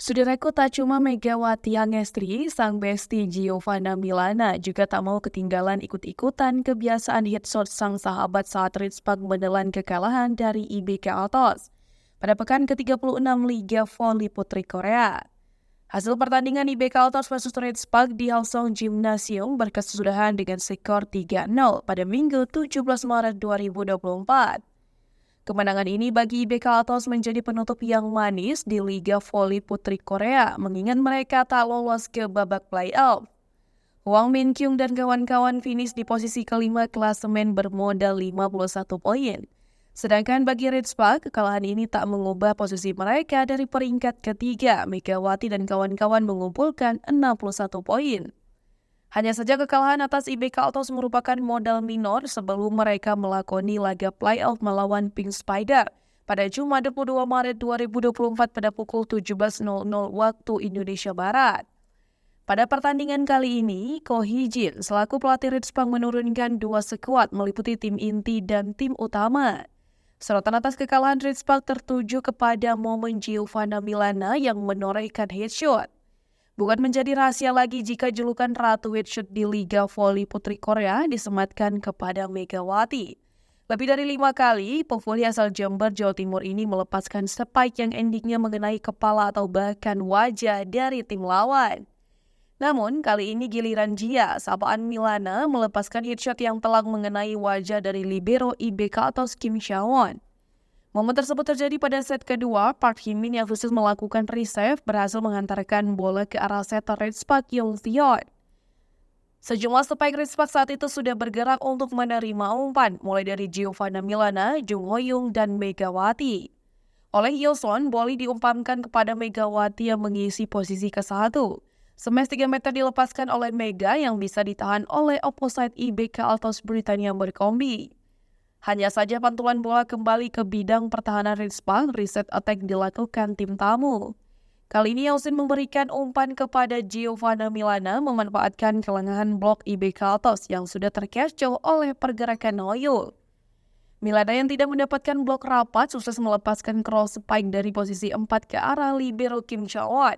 Saudaraku, tak cuma Megawati Angestri, sang besti Giovanna Milana juga tak mau ketinggalan ikut-ikutan kebiasaan hitsot sang sahabat saat Ritspag menelan kekalahan dari IBK Altos pada pekan ke-36 Liga Voli Putri Korea. Hasil pertandingan IBK Altos versus Ritspag di Hallsong Gymnasium berkesudahan dengan skor 3-0 pada Minggu 17 Maret 2024. Kemenangan ini bagi IBK Altos menjadi penutup yang manis di Liga Voli Putri Korea, mengingat mereka tak lolos ke babak playoff. Hwang Min-kyung dan kawan-kawan finish di posisi kelima klasemen bermodal 51 poin. Sedangkan bagi Ritspag, kekalahan ini tak mengubah posisi mereka dari peringkat ketiga. Megawati dan kawan-kawan mengumpulkan 61 poin. Hanya saja kekalahan atas IBK Altos merupakan modal minor sebelum mereka melakoni laga playoff melawan Pink Spider pada Jumat 22 Maret 2024 pada pukul 17.00 waktu Indonesia Barat. Pada pertandingan kali ini, Ko Hee-jin selaku pelatih Ritspag menurunkan dua skuad meliputi tim inti dan tim utama. Sorotan atas kekalahan Ritspag tertuju kepada momen Giovanna Milana yang menorehkan headshot. Bukan menjadi rahasia lagi jika julukan Ratu Headshot di Liga Voli Putri Korea disematkan kepada Megawati. Lebih dari 5 kali, pevoli asal Jember, Jawa Timur ini melepaskan spike yang endingnya mengenai kepala atau bahkan wajah dari tim lawan. Namun, kali ini giliran Jia, sapaan Milana, melepaskan headshot yang telak mengenai wajah dari libero IBK atau Kim Shaewon. Momen tersebut terjadi pada set kedua. Park Hee-min yang khusus melakukan reserve berhasil menghantarkan bola ke arah setter Ritspag Young Theon. Sejumlah spike Ritspag saat itu sudah bergerak untuk menerima umpan, mulai dari Giovanna Milana, Jung Ho-young, dan Megawati. Oleh Hyoson, bola diumpamkan kepada Megawati yang mengisi posisi ke-1. Smash 3 meter dilepaskan oleh Mega yang bisa ditahan oleh opposite IBK Altos Britania berkombi. Hanya saja pantulan bola kembali ke bidang pertahanan Ritspag, reset attack dilakukan tim tamu. Kali ini Yosin memberikan umpan kepada Giovanna Milana memanfaatkan kelengahan blok IBK Altos yang sudah terkecoh oleh pergerakan Noyo. Milana yang tidak mendapatkan blok rapat sukses melepaskan cross spike dari posisi 4 ke arah libero Kim Chaewon.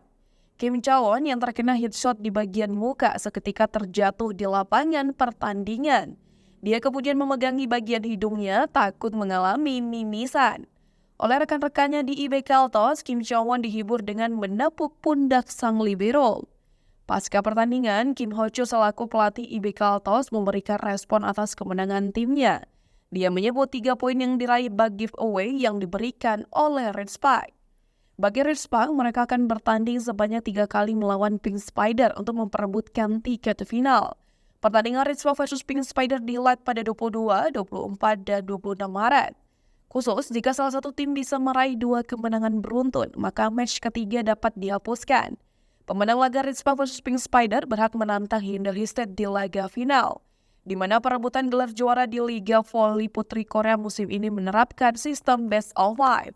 Kim Chaewon yang terkena headshot di bagian muka seketika terjatuh di lapangan pertandingan. Dia kemudian memegangi bagian hidungnya, takut mengalami mimisan. Oleh rekan-rekannya di IBK Altos, Kim Chaewon dihibur dengan menepuk pundak sang libero. Pasca pertandingan, Kim Ho-cho selaku pelatih IBK Altos memberikan respon atas kemenangan timnya. Dia menyebut 3 poin yang diraih bug giveaway yang diberikan oleh Ritspag. Bagi Ritspag, mereka akan bertanding sebanyak 3 kali melawan Pink Spider untuk memperebutkan tiket final. Pertandingan Ritspag versus Pink Spider dihelat pada 22, 24, dan 26 Maret. Khusus jika salah satu tim bisa meraih 2 kemenangan beruntun, maka match ketiga dapat dihapuskan. Pemenang laga Ritspag versus Pink Spider berhak menantang Hinderlisted di laga final, di mana perebutan gelar juara di Liga Voli Putri Korea musim ini menerapkan sistem best of 5.